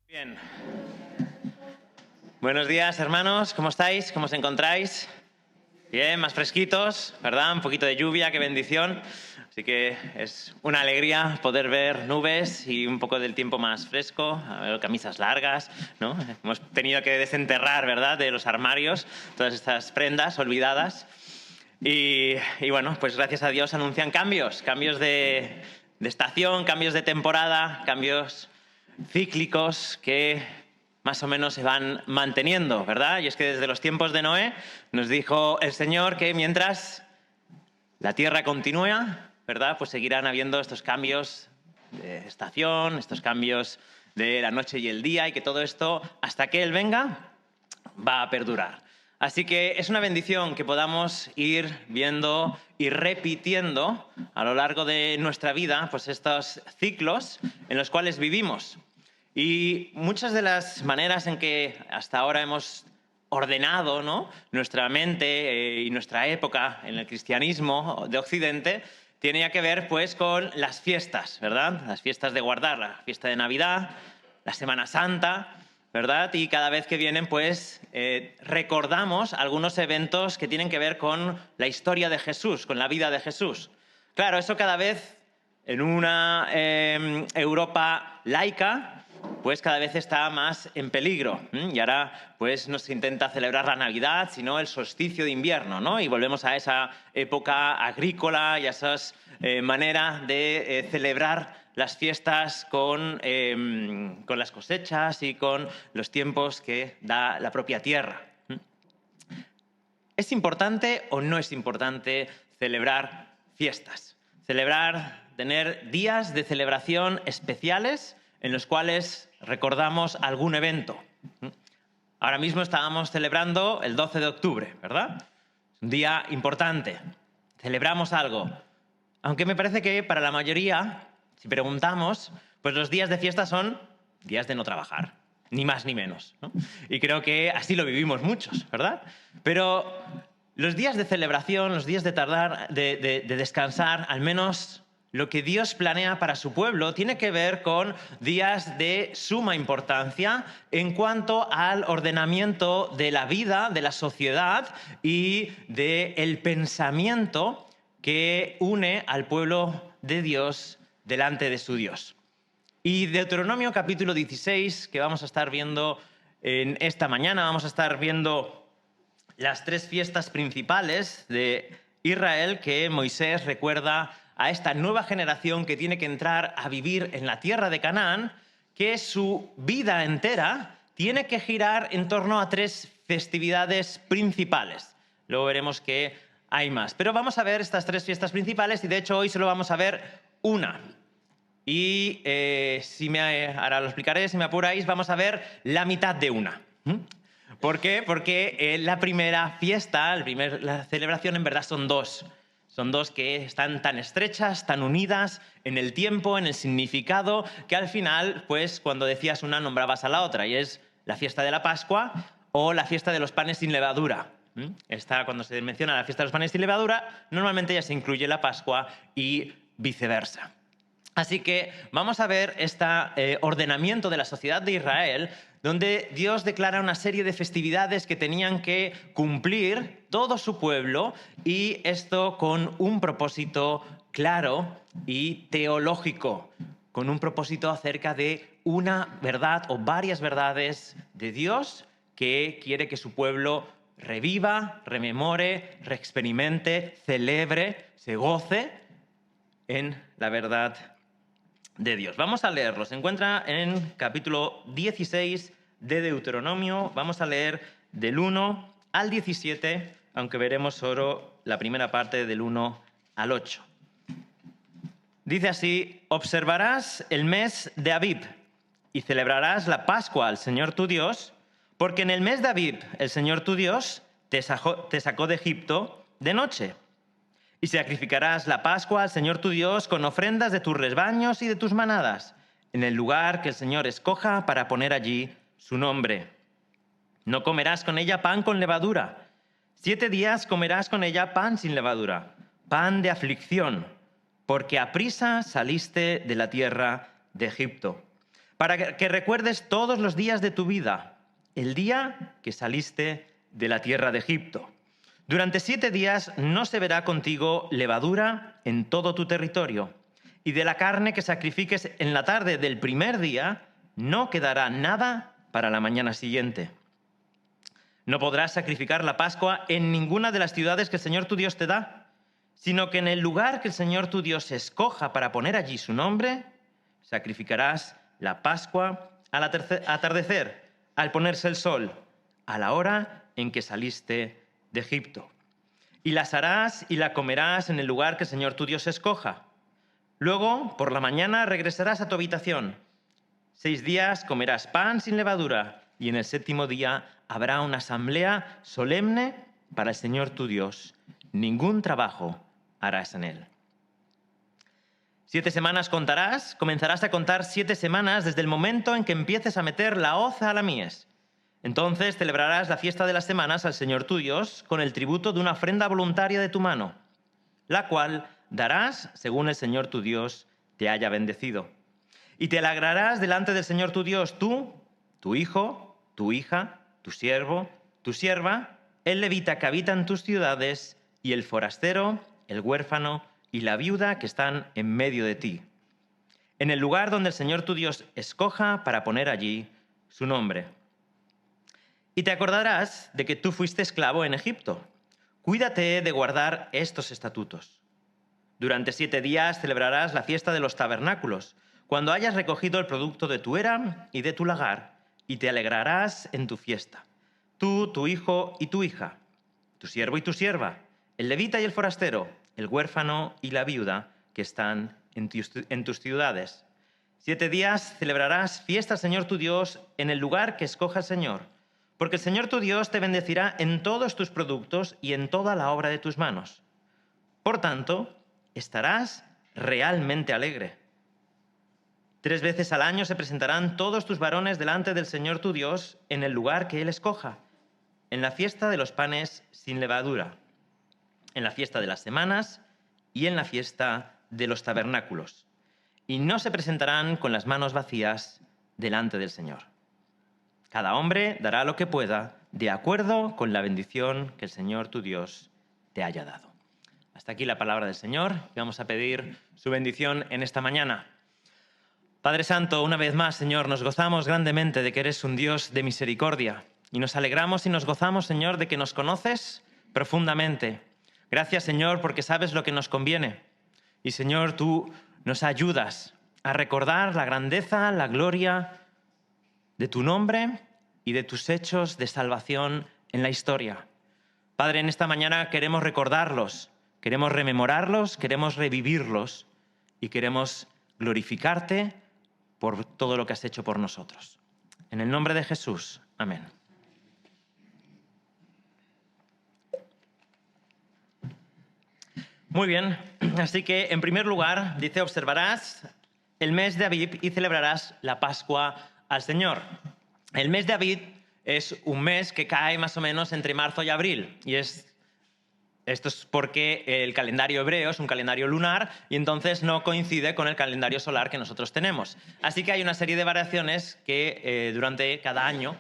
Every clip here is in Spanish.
Bien. Buenos días, hermanos. ¿Cómo estáis? ¿Cómo os encontráis? Bien, más fresquitos, ¿verdad? Un poquito de lluvia, qué bendición. Así que es una alegría poder ver nubes y un poco del tiempo más fresco, a ver, camisas largas, ¿no? Hemos tenido que desenterrar, ¿verdad?, de los armarios todas estas prendas olvidadas. Y bueno, pues gracias a Dios anuncian cambios de estación, cambios de temporada, cambios cíclicos que más o menos se van manteniendo, ¿verdad? Y es que desde los tiempos de Noé nos dijo el Señor que mientras la tierra continúa, ¿verdad?, pues seguirán habiendo estos cambios de estación, estos cambios de la noche y el día, y que todo esto, hasta que Él venga, va a perdurar. Así que es una bendición que podamos ir viendo y repitiendo a lo largo de nuestra vida pues estos ciclos en los cuales vivimos. Y muchas de las maneras en que hasta ahora hemos ordenado, ¿no?, nuestra mente y nuestra época en el cristianismo de Occidente tiene que ver pues con las fiestas, ¿verdad? Las fiestas de guardar, la fiesta de Navidad, la Semana Santa, ¿verdad? Y cada vez que vienen, pues, recordamos algunos eventos que tienen que ver con la historia de Jesús, con la vida de Jesús. Claro, eso cada vez en una Europa laica, pues cada vez está más en peligro. Y ahora pues no se intenta celebrar la Navidad, sino el solsticio de invierno, ¿no? Y volvemos a esa época agrícola y a esa manera de celebrar las fiestas con las cosechas y con los tiempos que da la propia tierra. ¿Es importante o no es importante celebrar fiestas? Tener días de celebración especiales en los cuales recordamos algún evento. Ahora mismo estábamos celebrando el 12 de octubre, ¿verdad? Un día importante. Celebramos algo. Aunque me parece que para la mayoría, si preguntamos, pues los días de fiesta son días de no trabajar, ni más ni menos, ¿no? Y creo que así lo vivimos muchos, ¿verdad? Pero los días de celebración, los días de descansar, al menos lo que Dios planea para su pueblo, tiene que ver con días de suma importancia en cuanto al ordenamiento de la vida, de la sociedad y del pensamiento que une al pueblo de Dios delante de su Dios. Y Deuteronomio capítulo 16, que vamos a estar viendo en esta mañana, vamos a estar viendo las tres fiestas principales de Israel que Moisés recuerda a esta nueva generación que tiene que entrar a vivir en la tierra de Canaán, que su vida entera tiene que girar en torno a tres festividades principales. Luego veremos que hay más. Pero vamos a ver estas tres fiestas principales y de hecho hoy solo vamos a ver una. Y ahora lo explicaré, si me apuráis, vamos a ver la mitad de una. ¿Por qué? Porque la primera fiesta, la celebración en verdad son dos. Son dos que están tan estrechas, tan unidas en el tiempo, en el significado, que al final, pues cuando decías una nombrabas a la otra, y es la fiesta de la Pascua o la fiesta de los panes sin levadura. Cuando se menciona la fiesta de los panes sin levadura, normalmente ya se incluye la Pascua y viceversa. Así que vamos a ver este ordenamiento de la sociedad de Israel, donde Dios declara una serie de festividades que tenían que cumplir todo su pueblo, y esto con un propósito claro y teológico, con un propósito acerca de una verdad o varias verdades de Dios que quiere que su pueblo reviva, rememore, reexperimente, celebre, se goce en la verdad de Dios. Vamos a leerlo. Se encuentra en capítulo 16 de Deuteronomio. Vamos a leer del 1 al 17, aunque veremos solo la primera parte del 1 al 8. Dice así: observarás el mes de Abib y celebrarás la Pascua al Señor tu Dios, porque en el mes de Abib el Señor tu Dios te sacó de Egipto de noche. Y sacrificarás la Pascua al Señor tu Dios con ofrendas de tus rebaños y de tus manadas, en el lugar que el Señor escoja para poner allí su nombre. No comerás con ella pan con levadura. 7 días comerás con ella pan sin levadura, pan de aflicción, porque aprisa saliste de la tierra de Egipto. para que recuerdes todos los días de tu vida, el día que saliste de la tierra de Egipto. Durante 7 días no se verá contigo levadura en todo tu territorio, y de la carne que sacrifiques en la tarde del primer día no quedará nada para la mañana siguiente. No podrás sacrificar la Pascua en ninguna de las ciudades que el Señor tu Dios te da, sino que en el lugar que el Señor tu Dios escoja para poner allí su nombre, sacrificarás la Pascua al atardecer, al ponerse el sol, a la hora en que saliste de Egipto. Y la asarás y la comerás en el lugar que el Señor tu Dios escoja. Luego, por la mañana, regresarás a tu habitación. 6 días comerás pan sin levadura, y en el 7º día habrá una asamblea solemne para el Señor tu Dios. Ningún trabajo harás en él. 7 semanas contarás, comenzarás a contar 7 semanas desde el momento en que empieces a meter la hoz a la mies. Entonces celebrarás la fiesta de las semanas al Señor tu Dios con el tributo de una ofrenda voluntaria de tu mano, la cual darás según el Señor tu Dios te haya bendecido. Y te alegrarás delante del Señor tu Dios, tú, tu hijo, tu hija, tu siervo, tu sierva, el levita que habita en tus ciudades y el forastero, el huérfano y la viuda que están en medio de ti, en el lugar donde el Señor tu Dios escoja para poner allí su nombre. Y te acordarás de que tú fuiste esclavo en Egipto. Cuídate de guardar estos estatutos. Durante 7 días celebrarás la fiesta de los tabernáculos, cuando hayas recogido el producto de tu era y de tu lagar, y te alegrarás en tu fiesta, tú, tu hijo y tu hija, tu siervo y tu sierva, el levita y el forastero, el huérfano y la viuda que están en tus ciudades. 7 días celebrarás fiesta al Señor tu Dios en el lugar que escoja el Señor, porque el Señor tu Dios te bendecirá en todos tus productos y en toda la obra de tus manos. Por tanto, estarás realmente alegre. 3 veces al año se presentarán todos tus varones delante del Señor tu Dios en el lugar que Él escoja, en la fiesta de los panes sin levadura, en la fiesta de las semanas y en la fiesta de los tabernáculos. Y no se presentarán con las manos vacías delante del Señor. Cada hombre dará lo que pueda, de acuerdo con la bendición que el Señor tu Dios te haya dado. Hasta aquí la palabra del Señor, y vamos a pedir su bendición en esta mañana. Padre Santo, una vez más, Señor, nos gozamos grandemente de que eres un Dios de misericordia, y nos alegramos y nos gozamos, Señor, de que nos conoces profundamente. Gracias, Señor, porque sabes lo que nos conviene. Y, Señor, tú nos ayudas a recordar la grandeza, la gloria de tu nombre y de tus hechos de salvación en la historia. Padre, en esta mañana queremos recordarlos, queremos rememorarlos, queremos revivirlos y queremos glorificarte por todo lo que has hecho por nosotros. En el nombre de Jesús. Amén. Muy bien, así que en primer lugar dice: observarás el mes de Abib y celebrarás la Pascua al Señor. El mes de Abib es un mes que cae más o menos entre marzo y abril, y esto es porque el calendario hebreo es un calendario lunar y entonces no coincide con el calendario solar que nosotros tenemos. Así que hay una serie de variaciones que durante cada año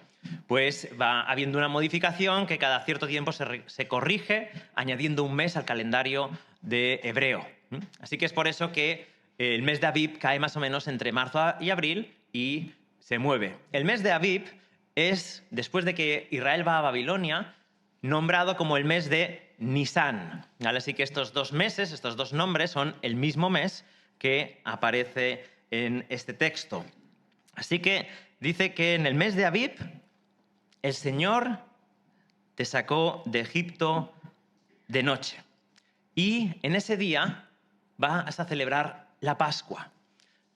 pues va habiendo una modificación que cada cierto tiempo se corrige añadiendo un mes al calendario de hebreo. Así que es por eso que el mes de Abib cae más o menos entre marzo y abril y se mueve. El mes de Abib es, después de que Israel va a Babilonia, nombrado como el mes de Nisán. ¿Vale? Así que estos 2 meses, estos 2 nombres son el mismo mes que aparece en este texto. Así que dice que en el mes de Abib el Señor te sacó de Egipto de noche. Y en ese día vas a celebrar la Pascua.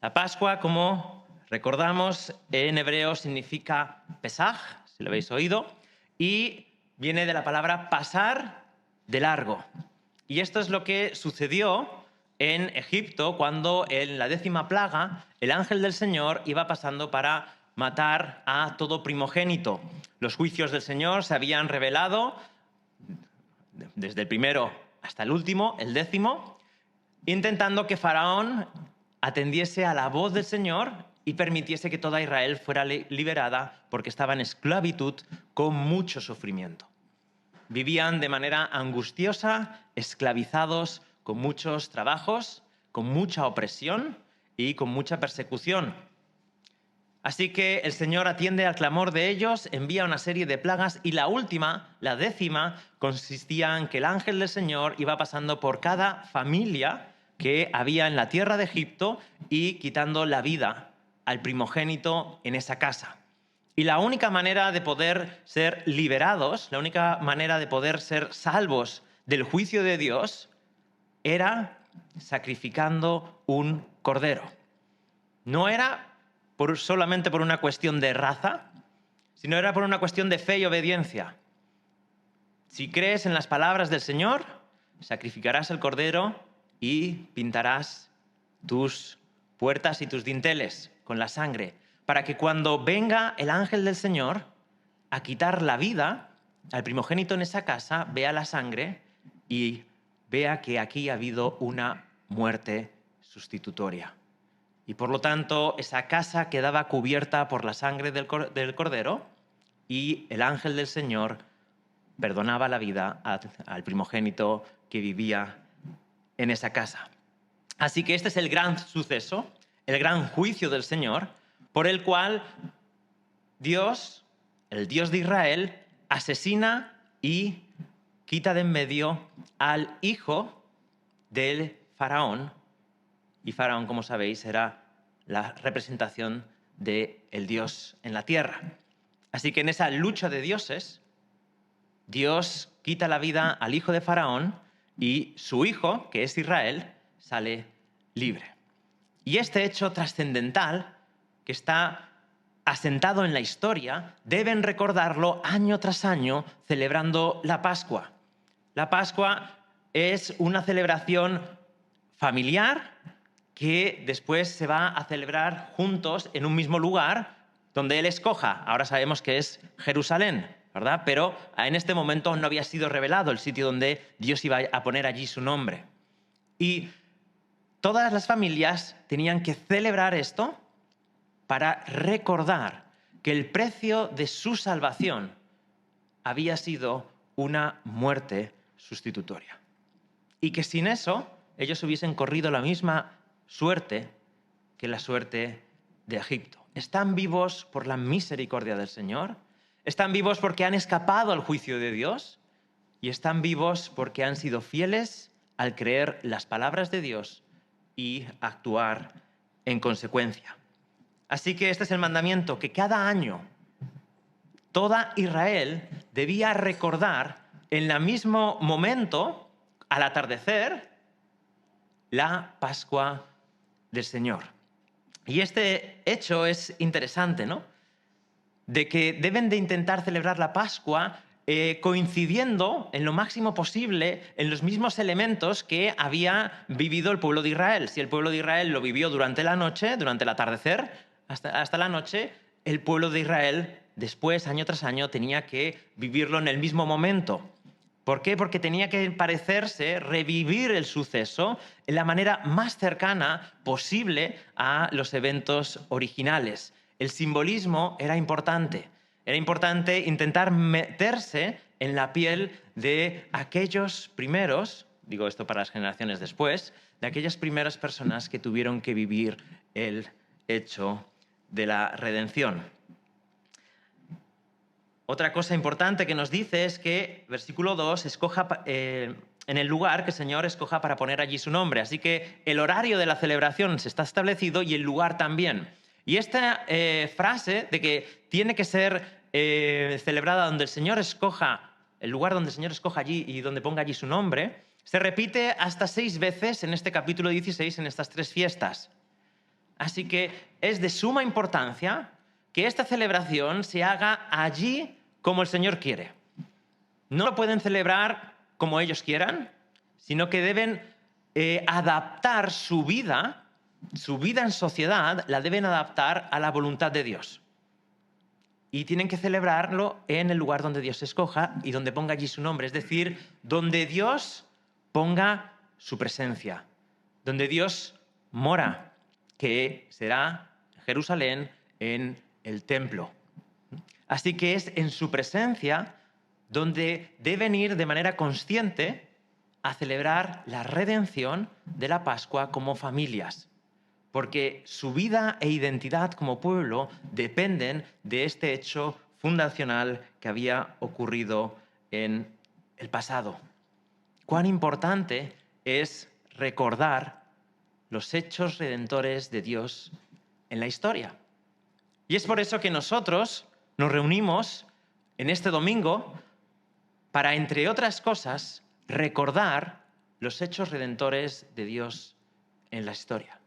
La Pascua, como recordamos, en hebreo significa Pesaj, si lo habéis oído, y viene de la palabra pasar de largo. Y esto es lo que sucedió en Egipto cuando en la 10ª plaga el ángel del Señor iba pasando para matar a todo primogénito. Los juicios del Señor se habían revelado desde el primero hasta el último, el 10º, intentando que Faraón atendiese a la voz del Señor y permitiese que toda Israel fuera liberada porque estaba en esclavitud con mucho sufrimiento. Vivían de manera angustiosa, esclavizados, con muchos trabajos, con mucha opresión y con mucha persecución. Así que el Señor atiende al clamor de ellos, envía una serie de plagas y la última, la 10ª, consistía en que el ángel del Señor iba pasando por cada familia que había en la tierra de Egipto y quitando la vida al primogénito en esa casa. Y la única manera de poder ser liberados, la única manera de poder ser salvos del juicio de Dios era sacrificando un cordero. No era solamente por una cuestión de raza, sino era por una cuestión de fe y obediencia. Si crees en las palabras del Señor, sacrificarás el cordero y pintarás tus puertas y tus dinteles con la sangre, para que cuando venga el ángel del Señor a quitar la vida al primogénito en esa casa, vea la sangre y vea que aquí ha habido una muerte sustitutoria. Y por lo tanto, esa casa quedaba cubierta por la sangre del cordero y el ángel del Señor perdonaba la vida al primogénito que vivía en esa casa. Así que este es el gran suceso, el gran juicio del Señor, por el cual Dios, el Dios de Israel, asesina y quita de en medio al hijo del faraón. Y Faraón, como sabéis, era la representación del Dios en la tierra. Así que en esa lucha de dioses, Dios quita la vida al hijo de Faraón y su hijo, que es Israel, sale libre. Y este hecho trascendental, que está asentado en la historia, deben recordarlo año tras año celebrando la Pascua. La Pascua es una celebración familiar que después se va a celebrar juntos en un mismo lugar donde Él escoja. Ahora sabemos que es Jerusalén, ¿verdad? Pero en este momento no había sido revelado el sitio donde Dios iba a poner allí su nombre. Y todas las familias tenían que celebrar esto para recordar que el precio de su salvación había sido una muerte sustitutoria. Y que sin eso ellos hubiesen corrido la misma suerte que la suerte de Egipto. Están vivos por la misericordia del Señor, están vivos porque han escapado al juicio de Dios y están vivos porque han sido fieles al creer las palabras de Dios y actuar en consecuencia. Así que este es el mandamiento, que cada año toda Israel debía recordar en el mismo momento, al atardecer, la Pascua del Señor. Y este hecho es interesante, ¿no? De que deben de intentar celebrar la Pascua coincidiendo en lo máximo posible en los mismos elementos que había vivido el pueblo de Israel. Si el pueblo de Israel lo vivió durante la noche, durante el atardecer, hasta la noche, el pueblo de Israel después, año tras año, tenía que vivirlo en el mismo momento. ¿Por qué? Porque tenía que parecerse, revivir el suceso en la manera más cercana posible a los eventos originales. El simbolismo era importante. Era importante intentar meterse en la piel de aquellos primeros, digo esto para las generaciones después, de aquellas primeras personas que tuvieron que vivir el hecho de la redención. Otra cosa importante que nos dice es que, versículo 2, escoja en el lugar que el Señor escoja para poner allí su nombre. Así que el horario de la celebración se está establecido y el lugar también. Y esta frase de que tiene que ser celebrada donde el Señor escoja, el lugar donde el Señor escoja allí y donde ponga allí su nombre, se repite hasta 6 veces en este capítulo 16, en estas 3 fiestas. Así que es de suma importancia que esta celebración se haga allí como el Señor quiere. No lo pueden celebrar como ellos quieran, sino que deben adaptar su vida en sociedad, la deben adaptar a la voluntad de Dios. Y tienen que celebrarlo en el lugar donde Dios escoja y donde ponga allí su nombre, es decir, donde Dios ponga su presencia, donde Dios mora, que será Jerusalén, en el templo. Así que es en su presencia donde deben ir de manera consciente a celebrar la redención de la Pascua como familias, porque su vida e identidad como pueblo dependen de este hecho fundacional que había ocurrido en el pasado. Cuán importante es recordar los hechos redentores de Dios en la historia. Y es por eso que nosotros nos reunimos en este domingo para, entre otras cosas, recordar los hechos redentores de Dios en la historia.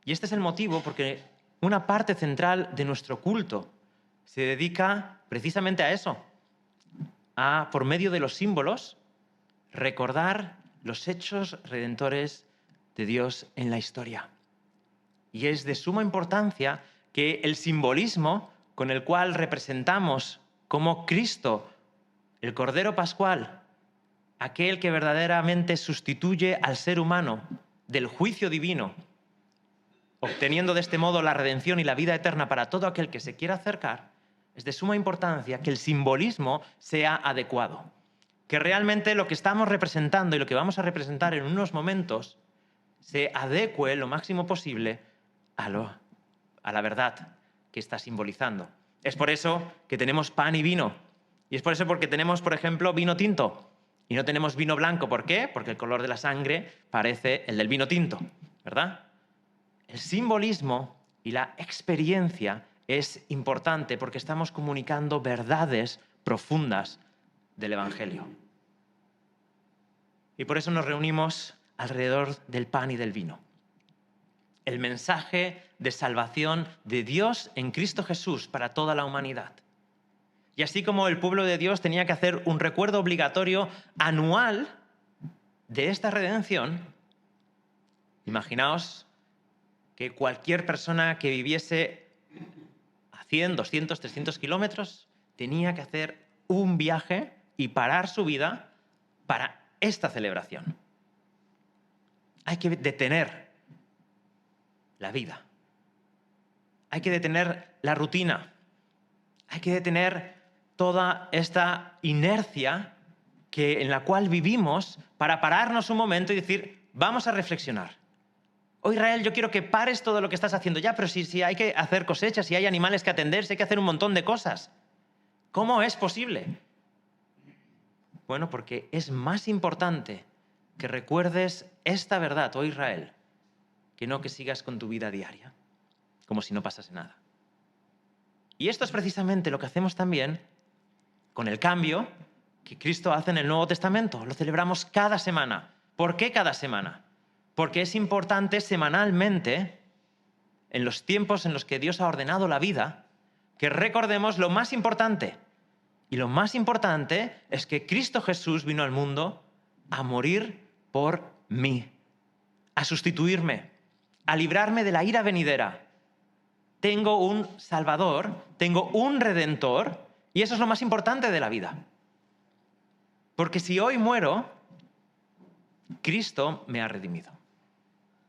Y este es el motivo porque una parte central de nuestro culto se dedica precisamente a eso, a, por medio de los símbolos, recordar los hechos redentores de Dios en la historia. Y es de suma importancia que el simbolismo con el cual representamos como Cristo, el Cordero Pascual, aquel que verdaderamente sustituye al ser humano del juicio divino, obteniendo de este modo la redención y la vida eterna para todo aquel que se quiera acercar, es de suma importancia que el simbolismo sea adecuado. Que realmente lo que estamos representando y lo que vamos a representar en unos momentos se adecue lo máximo posible a la verdad que está simbolizando. Es por eso que tenemos pan y vino. Y es por eso porque tenemos, por ejemplo, vino tinto. Y no tenemos vino blanco. ¿Por qué? Porque el color de la sangre parece el del vino tinto, ¿verdad? El simbolismo y la experiencia es importante porque estamos comunicando verdades profundas del Evangelio. Y por eso nos reunimos alrededor del pan y del vino. El mensaje de salvación de Dios en Cristo Jesús para toda la humanidad. Y así como el pueblo de Dios tenía que hacer un recuerdo obligatorio anual de esta redención, imaginaos que cualquier persona que viviese a 100, 200, 300 kilómetros tenía que hacer un viaje y parar su vida para esta celebración. Hay que detener la vida. Hay que detener la rutina. Hay que detener toda esta inercia en la cual vivimos para pararnos un momento y decir, vamos a reflexionar. Oh Israel, yo quiero que pares todo lo que estás haciendo ya, pero si hay que hacer cosechas, si hay animales que atender, si hay que hacer un montón de cosas. ¿Cómo es posible? Bueno, porque es más importante que recuerdes esta verdad, oh Israel, que no que sigas con tu vida diaria, como si no pasase nada. Y esto es precisamente lo que hacemos también con el cambio que Cristo hace en el Nuevo Testamento. Lo celebramos cada semana. ¿Por qué cada semana? Porque es importante semanalmente, en los tiempos en los que Dios ha ordenado la vida, que recordemos lo más importante. Y lo más importante es que Cristo Jesús vino al mundo a morir por mí, a sustituirme, a librarme de la ira venidera. Tengo un Salvador, tengo un Redentor, y eso es lo más importante de la vida. Porque si hoy muero, Cristo me ha redimido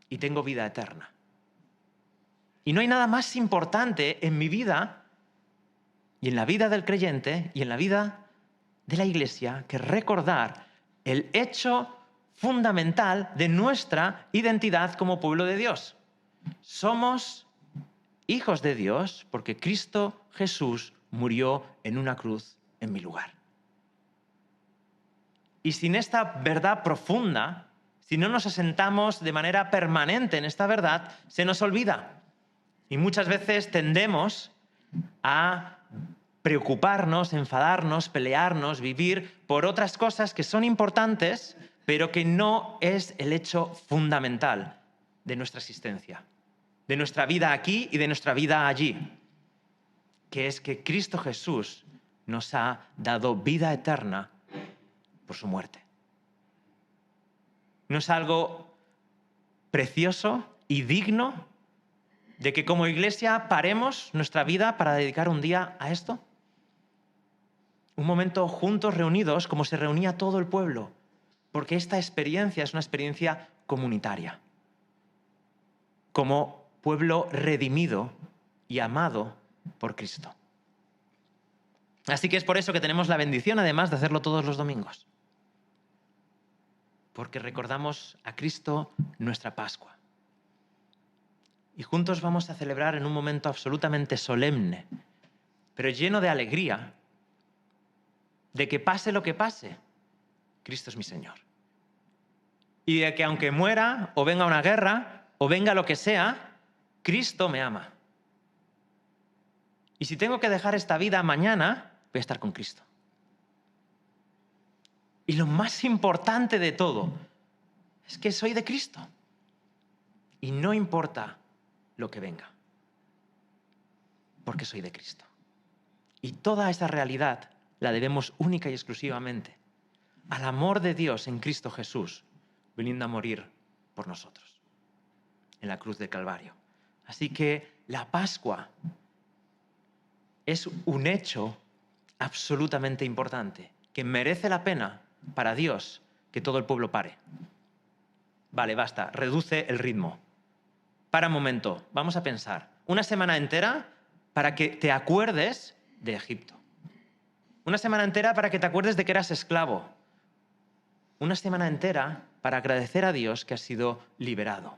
y tengo vida eterna. Y no hay nada más importante en mi vida y en la vida del creyente y en la vida de la Iglesia que recordar el hecho fundamental de nuestra identidad como pueblo de Dios. Somos hijos de Dios porque Cristo Jesús murió en una cruz en mi lugar. Y sin esta verdad profunda, si no nos asentamos de manera permanente en esta verdad, se nos olvida. Y muchas veces tendemos a preocuparnos, enfadarnos, pelearnos, vivir por otras cosas que son importantes, pero que no es el hecho fundamental de nuestra existencia, de nuestra vida aquí y de nuestra vida allí, que es que Cristo Jesús nos ha dado vida eterna por su muerte. ¿No es algo precioso y digno de que como iglesia paremos nuestra vida para dedicar un día a esto? Un momento juntos reunidos como se reunía todo el pueblo, porque esta experiencia es una experiencia comunitaria. Como pueblo redimido y amado por Cristo. Así que es por eso que tenemos la bendición, además, de hacerlo todos los domingos. Porque recordamos a Cristo nuestra Pascua. Y juntos vamos a celebrar en un momento absolutamente solemne, pero lleno de alegría, de que pase lo que pase, Cristo es mi Señor. Y de que aunque muera, o venga una guerra, o venga lo que sea, Cristo me ama. Y si tengo que dejar esta vida mañana, voy a estar con Cristo. Y lo más importante de todo es que soy de Cristo. Y no importa lo que venga, porque soy de Cristo. Y toda esa realidad la debemos única y exclusivamente al amor de Dios en Cristo Jesús, viniendo a morir por nosotros en la cruz del Calvario. Así que la Pascua es un hecho absolutamente importante, que merece la pena para Dios que todo el pueblo pare. Vale, basta, reduce el ritmo. Para un momento, vamos a pensar. Una semana entera para que te acuerdes de Egipto. Una semana entera para que te acuerdes de que eras esclavo. Una semana entera para agradecer a Dios que has sido liberado.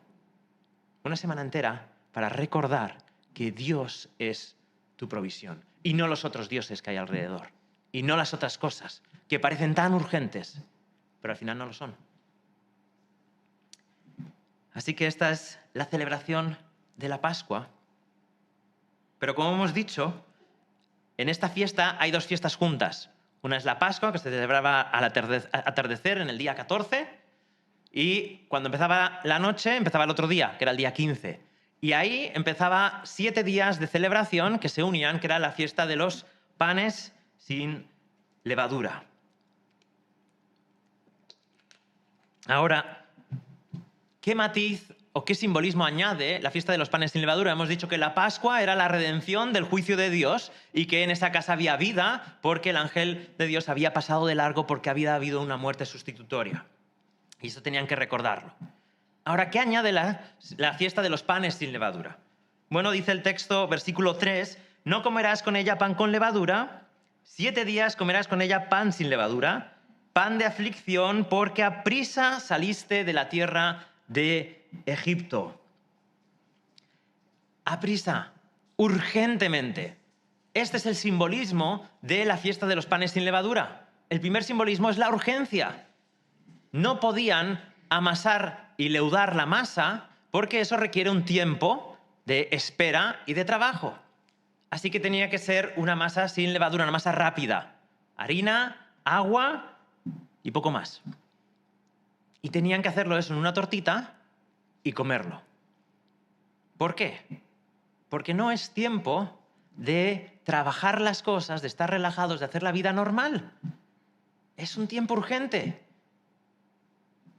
Una semana entera para recordar que Dios es tu provisión y no los otros dioses que hay alrededor. Y no las otras cosas que parecen tan urgentes, pero al final no lo son. Así que esta es la celebración de la Pascua. Pero como hemos dicho, en esta fiesta hay dos fiestas juntas. Una es la Pascua, que se celebraba al atardecer en el día 14, y cuando empezaba la noche, empezaba el otro día, que era el día 15. Y ahí empezaba 7 días de celebración que se unían, que era la fiesta de los panes sin levadura. Ahora, ¿qué matiz o qué simbolismo añade la fiesta de los panes sin levadura? Hemos dicho que la Pascua era la redención del juicio de Dios y que en esa casa había vida porque el ángel de Dios había pasado de largo porque había habido una muerte sustitutoria. Y eso tenían que recordarlo. Ahora, ¿qué añade la fiesta de los panes sin levadura? Bueno, dice el texto, versículo 3, no comerás con ella pan con levadura, 7 días comerás con ella pan sin levadura, pan de aflicción, porque aprisa saliste de la tierra de Egipto. Aprisa, urgentemente. Este es el simbolismo de la fiesta de los panes sin levadura. El primer simbolismo es la urgencia. No podían amasar y leudar la masa porque eso requiere un tiempo de espera y de trabajo. Así que tenía que ser una masa sin levadura, una masa rápida. Harina, agua y poco más. Y tenían que hacerlo eso en una tortita y comerlo. ¿Por qué? Porque no es tiempo de trabajar las cosas, de estar relajados, de hacer la vida normal. Es un tiempo urgente.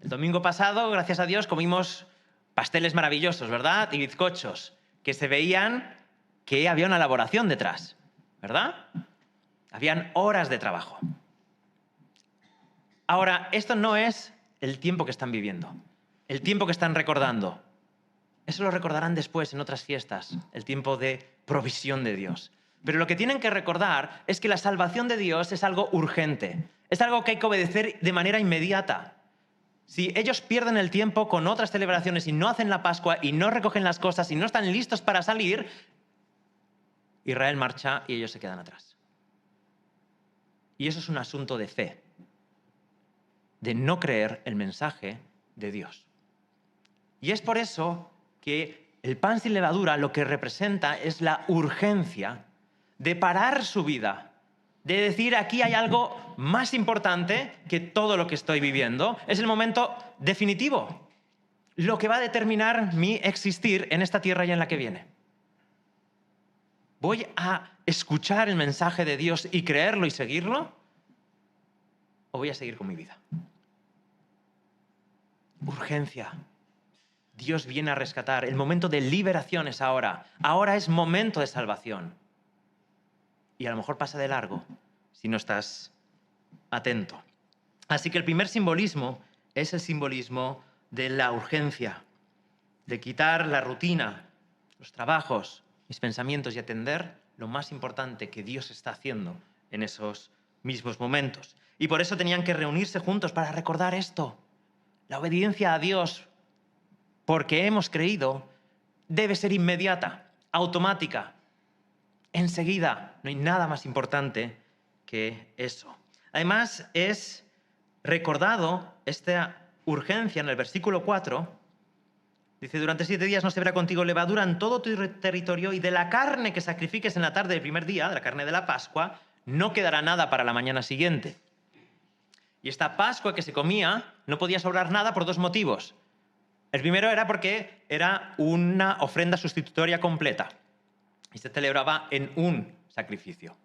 El domingo pasado, gracias a Dios, comimos pasteles maravillosos, ¿verdad? Y bizcochos, que se veían que había una elaboración detrás, ¿verdad? Habían horas de trabajo. Ahora, esto no es el tiempo que están viviendo, el tiempo que están recordando. Eso lo recordarán después en otras fiestas, el tiempo de provisión de Dios. Pero lo que tienen que recordar es que la salvación de Dios es algo urgente, es algo que hay que obedecer de manera inmediata. Si ellos pierden el tiempo con otras celebraciones y no hacen la Pascua y no recogen las cosas y no están listos para salir, Israel marcha y ellos se quedan atrás. Y eso es un asunto de fe, de no creer el mensaje de Dios. Y es por eso que el pan sin levadura lo que representa es la urgencia de parar su vida, de decir aquí hay algo más importante que todo lo que estoy viviendo. Es el momento definitivo, lo que va a determinar mi existir en esta tierra y en la que viene. ¿Voy a escuchar el mensaje de Dios y creerlo y seguirlo? ¿O voy a seguir con mi vida? Urgencia. Dios viene a rescatar. El momento de liberación es ahora. Ahora es momento de salvación. Y a lo mejor pasa de largo si no estás atento. Así que el primer simbolismo es el simbolismo de la urgencia, de quitar la rutina, los trabajos mis pensamientos y atender lo más importante que Dios está haciendo en esos mismos momentos. Y por eso tenían que reunirse juntos para recordar esto. La obediencia a Dios, porque hemos creído, debe ser inmediata, automática, enseguida. No hay nada más importante que eso. Además, es recordado esta urgencia en el versículo 4. Dice, durante 7 días no se verá contigo levadura en todo tu territorio, y de la carne que sacrifiques en la tarde del primer día, de la carne de la Pascua, no quedará nada para la mañana siguiente. Y esta Pascua que se comía no podía sobrar nada por 2 motivos. El primero era porque era una ofrenda sustitutoria completa y se celebraba en un sacrificio.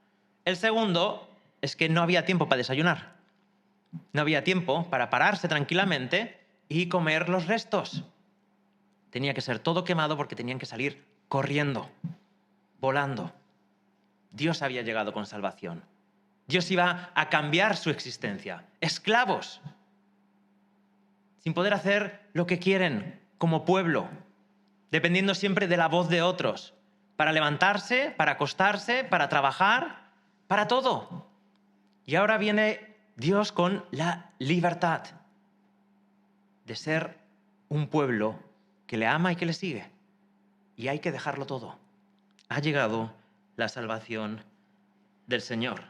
El segundo es que no había tiempo para desayunar. No había tiempo para pararse tranquilamente y comer los restos. Tenía que ser todo quemado porque tenían que salir corriendo, volando. Dios había llegado con salvación. Dios iba a cambiar su existencia. Esclavos, sin poder hacer lo que quieren como pueblo, dependiendo siempre de la voz de otros, para levantarse, para acostarse, para trabajar, para todo. Y ahora viene Dios con la libertad de ser un pueblo que le ama y que le sigue. Y hay que dejarlo todo. Ha llegado la salvación del Señor.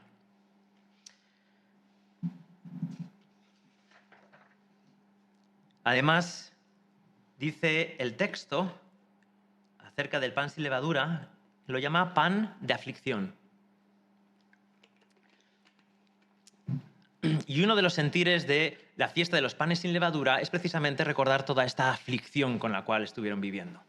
Además, dice el texto acerca del pan sin levadura, lo llama pan de aflicción. Y uno de los sentires de la fiesta de los panes sin levadura es precisamente recordar toda esta aflicción con la cual estuvieron viviendo.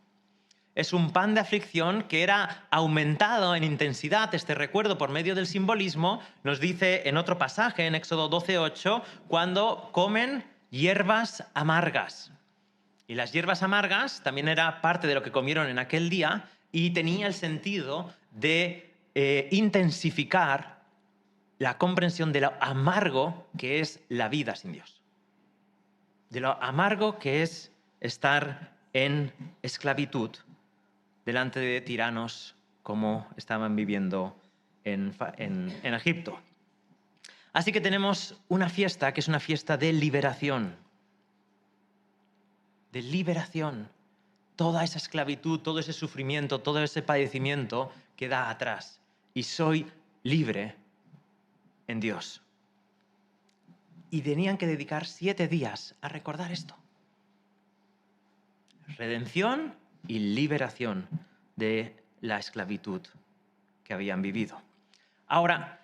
Es un pan de aflicción que era aumentado en intensidad, este recuerdo, por medio del simbolismo. Nos dice en otro pasaje, en Éxodo 12:8, cuando comen hierbas amargas. Y las hierbas amargas también era parte de lo que comieron en aquel día y tenía el sentido de intensificar la comprensión de lo amargo que es la vida sin Dios. De lo amargo que es estar en esclavitud delante de tiranos como estaban viviendo en Egipto. Así que tenemos una fiesta que es una fiesta de liberación. De liberación. Toda esa esclavitud, todo ese sufrimiento, todo ese padecimiento queda atrás. Y soy libre en Dios. Y tenían que dedicar 7 días a recordar esto. Redención y liberación de la esclavitud que habían vivido. Ahora,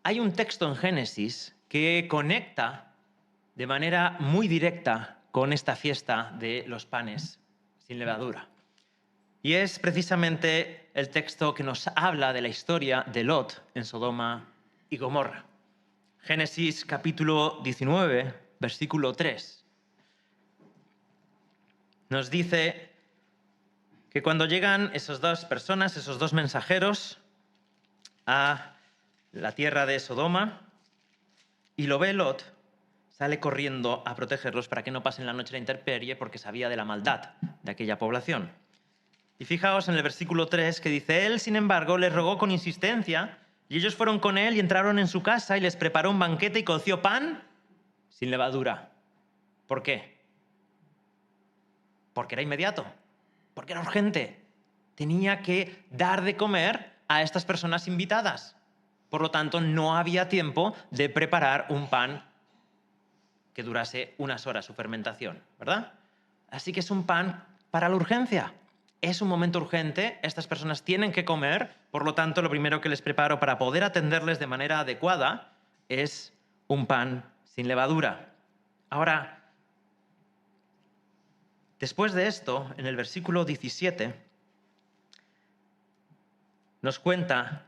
hay un texto en Génesis que conecta de manera muy directa con esta fiesta de los panes sin levadura. Y es precisamente el texto que nos habla de la historia de Lot en Sodoma y Gomorra. Génesis capítulo 19, versículo 3. Nos dice que cuando llegan esas 2 personas, esos 2 mensajeros a la tierra de Sodoma y lo ve Lot, sale corriendo a protegerlos para que no pasen la noche a la intemperie porque sabía de la maldad de aquella población. Y fijaos en el versículo 3 que dice, él, sin embargo, les rogó con insistencia y ellos fueron con él y entraron en su casa y les preparó un banquete y coció pan sin levadura. ¿Por qué? Porque era inmediato, porque era urgente. Tenía que dar de comer a estas personas invitadas. Por lo tanto, no había tiempo de preparar un pan que durase unas horas su fermentación, ¿verdad? Así que es un pan para la urgencia. Es un momento urgente, estas personas tienen que comer, por lo tanto, lo primero que les preparo para poder atenderles de manera adecuada es un pan sin levadura. Ahora, después de esto, en el versículo 17, nos cuenta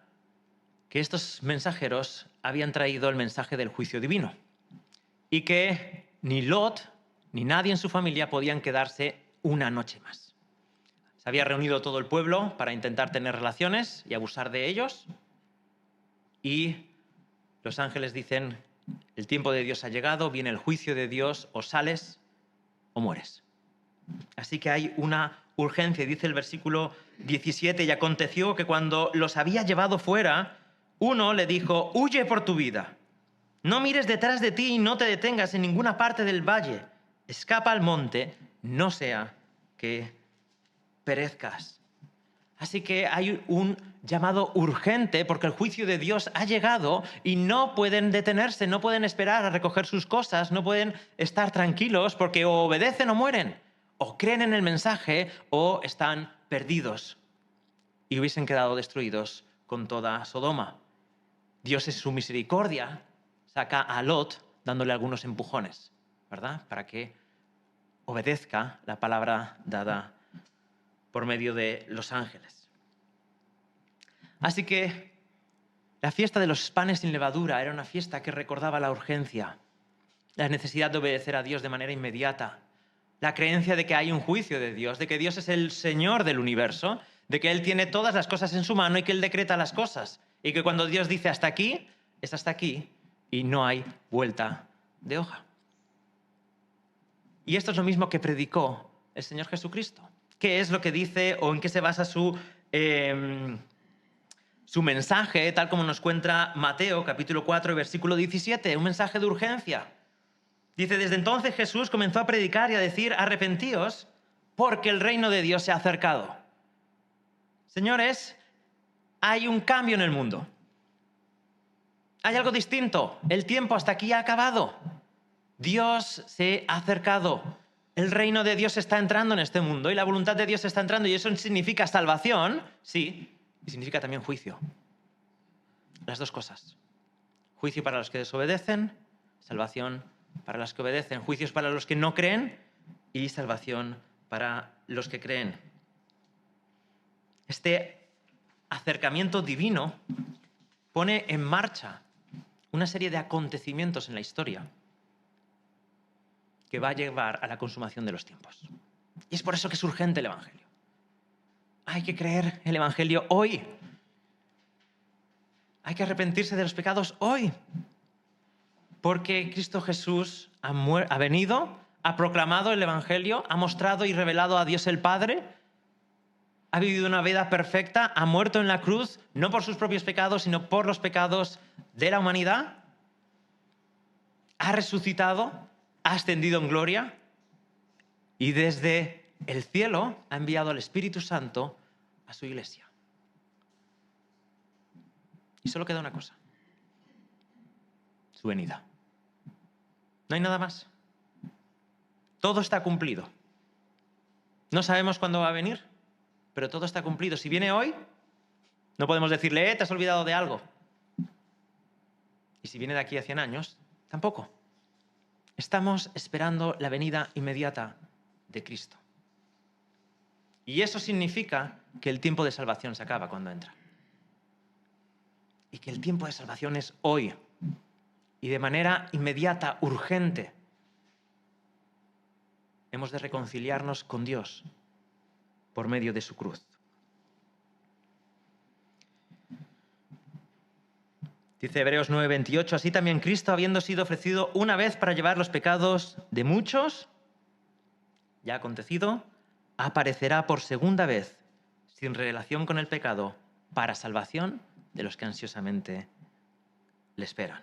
que estos mensajeros habían traído el mensaje del juicio divino y que ni Lot ni nadie en su familia podían quedarse una noche más. Se había reunido todo el pueblo para intentar tener relaciones y abusar de ellos y los ángeles dicen, el tiempo de Dios ha llegado, viene el juicio de Dios, o sales o mueres. Así que hay una urgencia. Dice el versículo 17, y aconteció que cuando los había llevado fuera, uno le dijo, huye por tu vida. No mires detrás de ti y no te detengas en ninguna parte del valle. Escapa al monte, no sea que perezcas. Así que hay un llamado urgente porque el juicio de Dios ha llegado y no pueden detenerse, no pueden esperar a recoger sus cosas, no pueden estar tranquilos porque o obedecen o mueren, o creen en el mensaje o están perdidos y hubiesen quedado destruidos con toda Sodoma. Dios en su misericordia saca a Lot dándole algunos empujones, ¿verdad? Para que obedezca la palabra dada por medio de los ángeles. Así que la fiesta de los panes sin levadura era una fiesta que recordaba la urgencia, la necesidad de obedecer a Dios de manera inmediata, la creencia de que hay un juicio de Dios, de que Dios es el Señor del universo, de que Él tiene todas las cosas en su mano y que Él decreta las cosas, y que cuando Dios dice hasta aquí, es hasta aquí y no hay vuelta de hoja. Y esto es lo mismo que predicó el Señor Jesucristo. ¿Qué es lo que dice o en qué se basa su mensaje, tal como nos cuenta Mateo, capítulo 4, versículo 17? Un mensaje de urgencia. Dice, desde entonces Jesús comenzó a predicar y a decir, arrepentíos, porque el reino de Dios se ha acercado. Señores, hay un cambio en el mundo. Hay algo distinto. El tiempo hasta aquí ha acabado. Dios se ha acercado. El reino de Dios está entrando en este mundo y la voluntad de Dios está entrando. Y eso significa salvación, sí, y significa también juicio. Las dos cosas. Juicio para los que desobedecen, salvación para los que obedecen. Juicios para los que no creen y salvación para los que creen. Este acercamiento divino pone en marcha una serie de acontecimientos en la historia que va a llevar a la consumación de los tiempos. Y es por eso que es urgente el Evangelio. Hay que creer el Evangelio hoy. Hay que arrepentirse de los pecados hoy. Porque Cristo Jesús ha venido, ha proclamado el Evangelio, ha mostrado y revelado a Dios el Padre, ha vivido una vida perfecta, ha muerto en la cruz, no por sus propios pecados, sino por los pecados de la humanidad, ha resucitado, ha ascendido en gloria y desde el cielo ha enviado al Espíritu Santo a su iglesia. Y solo queda una cosa: su venida. No hay nada más. Todo está cumplido. No sabemos cuándo va a venir, pero todo está cumplido. Si viene hoy, no podemos decirle, te has olvidado de algo. Y si viene de aquí a 100 años, tampoco. Estamos esperando la venida inmediata de Cristo. Y eso significa que el tiempo de salvación se acaba cuando entra. Y que el tiempo de salvación es hoy. Y de manera inmediata, urgente, hemos de reconciliarnos con Dios por medio de su cruz. Dice Hebreos 9:28, así también Cristo, habiendo sido ofrecido una vez para llevar los pecados de muchos, ya ha acontecido, aparecerá por segunda vez, sin relación con el pecado, para salvación de los que ansiosamente le esperan.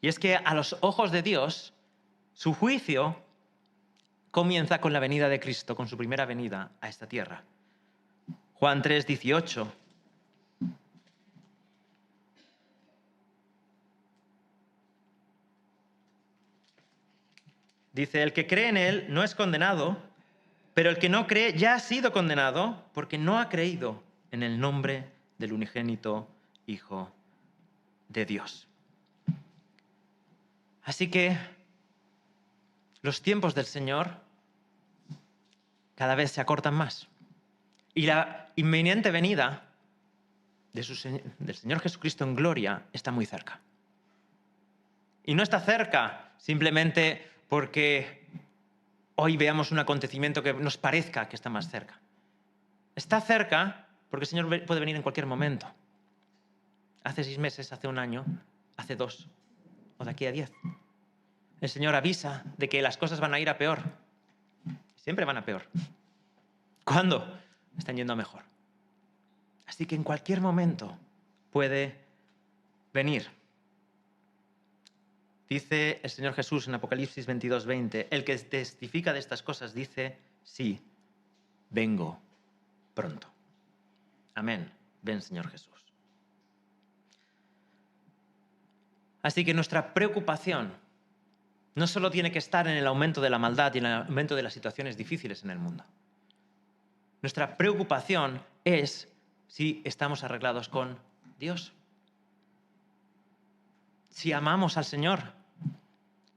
Y es que a los ojos de Dios, su juicio comienza con la venida de Cristo, con su primera venida a esta tierra. Juan 3:18. Dice, el que cree en él no es condenado, pero el que no cree ya ha sido condenado porque no ha creído en el nombre del unigénito Hijo de Dios. Así que los tiempos del Señor cada vez se acortan más. Y la inminente venida del Señor Jesucristo en gloria está muy cerca. Y no está cerca simplemente porque hoy veamos un acontecimiento que nos parezca que está más cerca. Está cerca porque el Señor puede venir en cualquier momento. Hace 6 meses, hace 1 año, hace 2 o de aquí a 10. El Señor avisa de que las cosas van a ir a peor. Siempre van a peor. ¿Cuándo? Están yendo a mejor. Así que en cualquier momento puede venir. Dice el Señor Jesús en Apocalipsis 22:20, el que testifica de estas cosas dice, sí, vengo pronto. Amén. Ven, Señor Jesús. Así que nuestra preocupación no solo tiene que estar en el aumento de la maldad y en el aumento de las situaciones difíciles en el mundo. Nuestra preocupación es si estamos arreglados con Dios. Si amamos al Señor.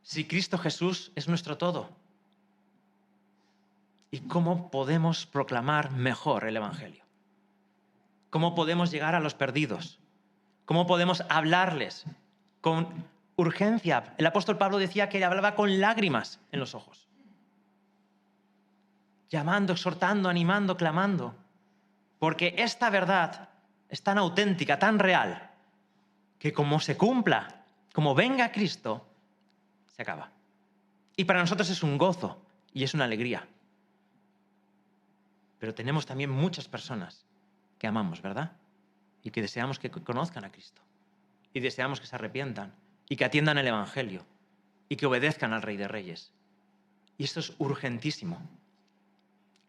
Si Cristo Jesús es nuestro todo. ¿Y cómo podemos proclamar mejor el Evangelio? ¿Cómo podemos llegar a los perdidos? ¿Cómo podemos hablarles con urgencia? El apóstol Pablo decía que hablaba con lágrimas en los ojos. Llamando, exhortando, animando, clamando. Porque esta verdad es tan auténtica, tan real, que como se cumpla, como venga Cristo, se acaba. Y para nosotros es un gozo y es una alegría. Pero tenemos también muchas personas que amamos, ¿verdad? Y que deseamos que conozcan a Cristo. Y deseamos que se arrepientan y que atiendan el Evangelio y que obedezcan al Rey de Reyes. Y esto es urgentísimo.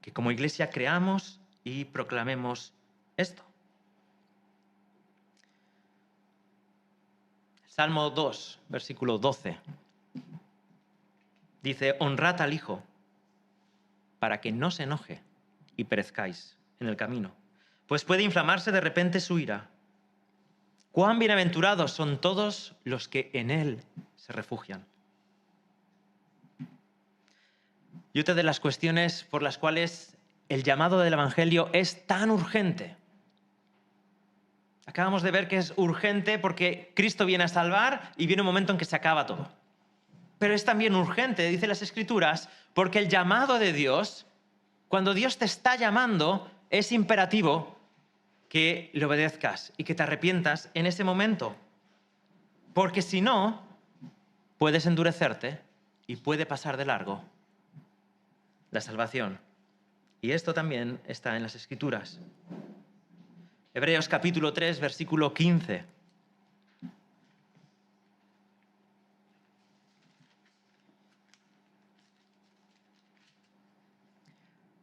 Que como iglesia creamos y proclamemos esto. Salmo 2, versículo 12. Dice, honrad al Hijo para que no se enoje y perezcáis en el camino, pues puede inflamarse de repente su ira. Cuán bienaventurados son todos los que en Él se refugian. Y otra de las cuestiones por las cuales el llamado del Evangelio es tan urgente. Acabamos de ver que es urgente porque Cristo viene a salvar y viene un momento en que se acaba todo. Pero es también urgente, dicen las Escrituras, porque el llamado de Dios, cuando Dios te está llamando, es imperativo que le obedezcas y que te arrepientas en ese momento. Porque si no, puedes endurecerte y puede pasar de largo la salvación. Y esto también está en las Escrituras. Hebreos capítulo 3, versículo 15.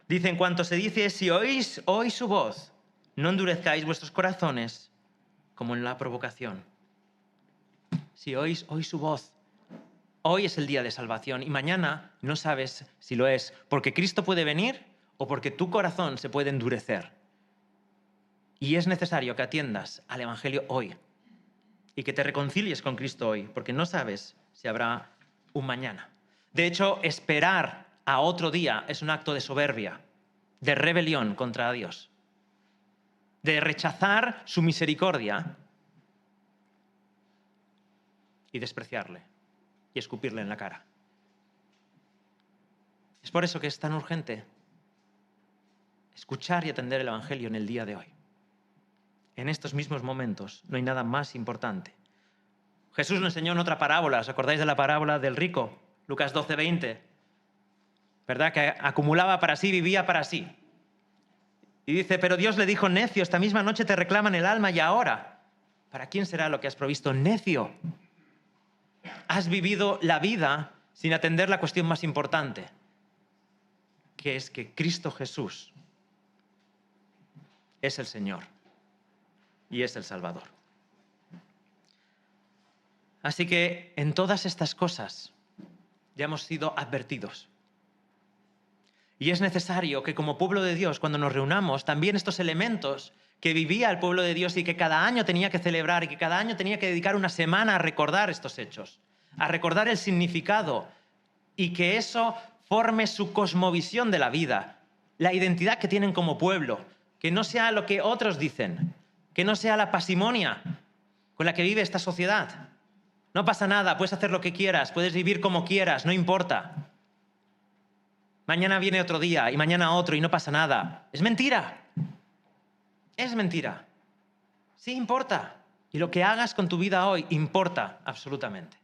Dice, en cuanto se dice, si oís hoy su voz, no endurezcáis vuestros corazones como en la provocación. Si oís hoy su voz, hoy es el día de salvación y mañana no sabes si lo es, porque Cristo puede venir o porque tu corazón se puede endurecer. Y es necesario que atiendas al Evangelio hoy y que te reconcilies con Cristo hoy, porque no sabes si habrá un mañana. De hecho, esperar a otro día es un acto de soberbia, de rebelión contra Dios, de rechazar su misericordia y despreciarle y escupirle en la cara. Es por eso que es tan urgente escuchar y atender el Evangelio en el día de hoy. En estos mismos momentos no hay nada más importante. Jesús nos enseñó en otra parábola, ¿os acordáis de la parábola del rico? Lucas 12:20. ¿Verdad? Que acumulaba para sí, vivía para sí. Y dice, pero Dios le dijo, necio, esta misma noche te reclaman el alma y ahora, ¿para quién será lo que has provisto? Necio. Has vivido la vida sin atender la cuestión más importante, que es que Cristo Jesús es el Señor y es el Salvador. Así que en todas estas cosas ya hemos sido advertidos. Y es necesario que como pueblo de Dios, cuando nos reunamos, también estos elementos que vivía el pueblo de Dios y que cada año tenía que celebrar y que cada año tenía que dedicar una semana a recordar estos hechos, a recordar el significado y que eso forme su cosmovisión de la vida, la identidad que tienen como pueblo, que no sea lo que otros dicen, que no sea la parsimonia con la que vive esta sociedad. No pasa nada, puedes hacer lo que quieras, puedes vivir como quieras, no importa. Mañana viene otro día y mañana otro y no pasa nada. Es mentira. Es mentira. Sí importa. Y lo que hagas con tu vida hoy importa absolutamente.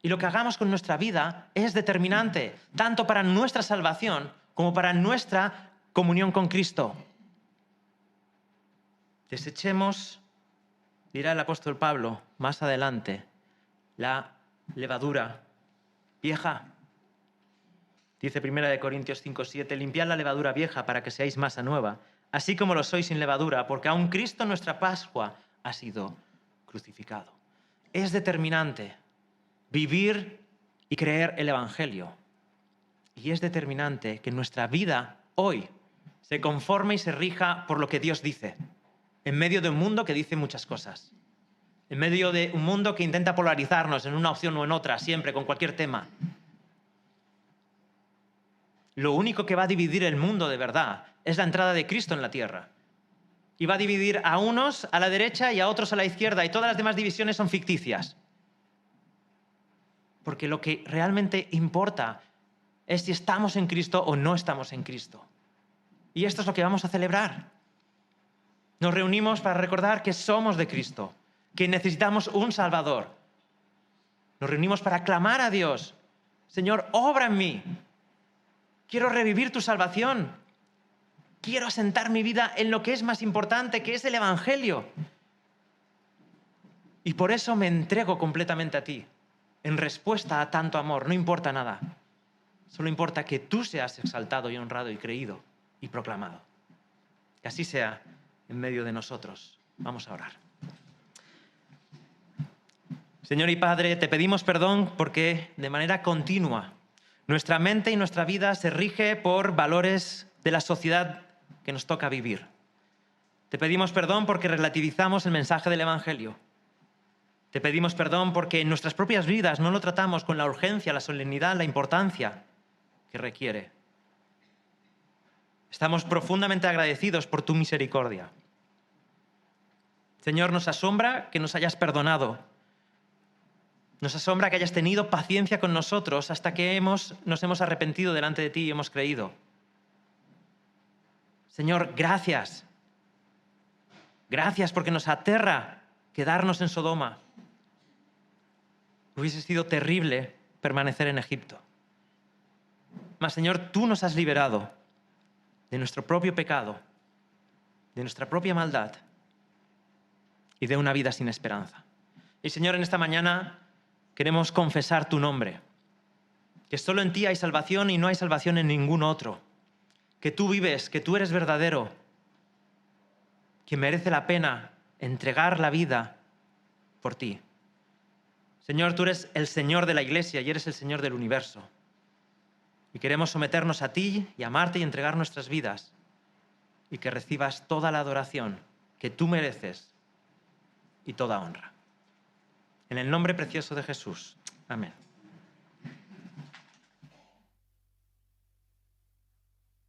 Y lo que hagamos con nuestra vida es determinante, tanto para nuestra salvación como para nuestra comunión con Cristo. Desechemos, dirá el apóstol Pablo más adelante, la levadura vieja. Dice 1 Corintios 5:7, limpiad la levadura vieja para que seáis masa nueva, así como lo sois sin levadura, porque aun Cristo nuestra Pascua ha sido crucificado. Es determinante vivir y creer el Evangelio. Y es determinante que nuestra vida hoy se conforme y se rija por lo que Dios dice, en medio de un mundo que dice muchas cosas, en medio de un mundo que intenta polarizarnos en una opción o en otra, siempre, con cualquier tema. Lo único que va a dividir el mundo de verdad es la entrada de Cristo en la tierra. Y va a dividir a unos a la derecha y a otros a la izquierda, y todas las demás divisiones son ficticias. Porque lo que realmente importa es si estamos en Cristo o no estamos en Cristo. Y esto es lo que vamos a celebrar. Nos reunimos para recordar que somos de Cristo, que necesitamos un Salvador. Nos reunimos para clamar a Dios: Señor, obra en mí. Quiero revivir tu salvación. Quiero asentar mi vida en lo que es más importante, que es el Evangelio. Y por eso me entrego completamente a ti, en respuesta a tanto amor. No importa nada. Solo importa que tú seas exaltado y honrado y creído y proclamado. Que así sea en medio de nosotros. Vamos a orar. Señor y Padre, te pedimos perdón porque de manera continua nuestra mente y nuestra vida se rige por valores de la sociedad que nos toca vivir. Te pedimos perdón porque relativizamos el mensaje del Evangelio. Te pedimos perdón porque en nuestras propias vidas no lo tratamos con la urgencia, la solemnidad, la importancia que requiere. Estamos profundamente agradecidos por tu misericordia. Señor, nos asombra que nos hayas perdonado. Nos asombra que hayas tenido paciencia con nosotros hasta que nos hemos arrepentido delante de ti y hemos creído. Señor, gracias. Gracias porque nos aterra quedarnos en Sodoma. Hubiese sido terrible permanecer en Egipto. Mas, Señor, tú nos has liberado de nuestro propio pecado, de nuestra propia maldad y de una vida sin esperanza. Y, Señor, en esta mañana queremos confesar tu nombre, que solo en ti hay salvación y no hay salvación en ningún otro, que tú vives, que tú eres verdadero, que merece la pena entregar la vida por ti. Señor, tú eres el Señor de la Iglesia y eres el Señor del universo. Y queremos someternos a ti y amarte y entregar nuestras vidas y que recibas toda la adoración que tú mereces y toda honra. En el nombre precioso de Jesús. Amén.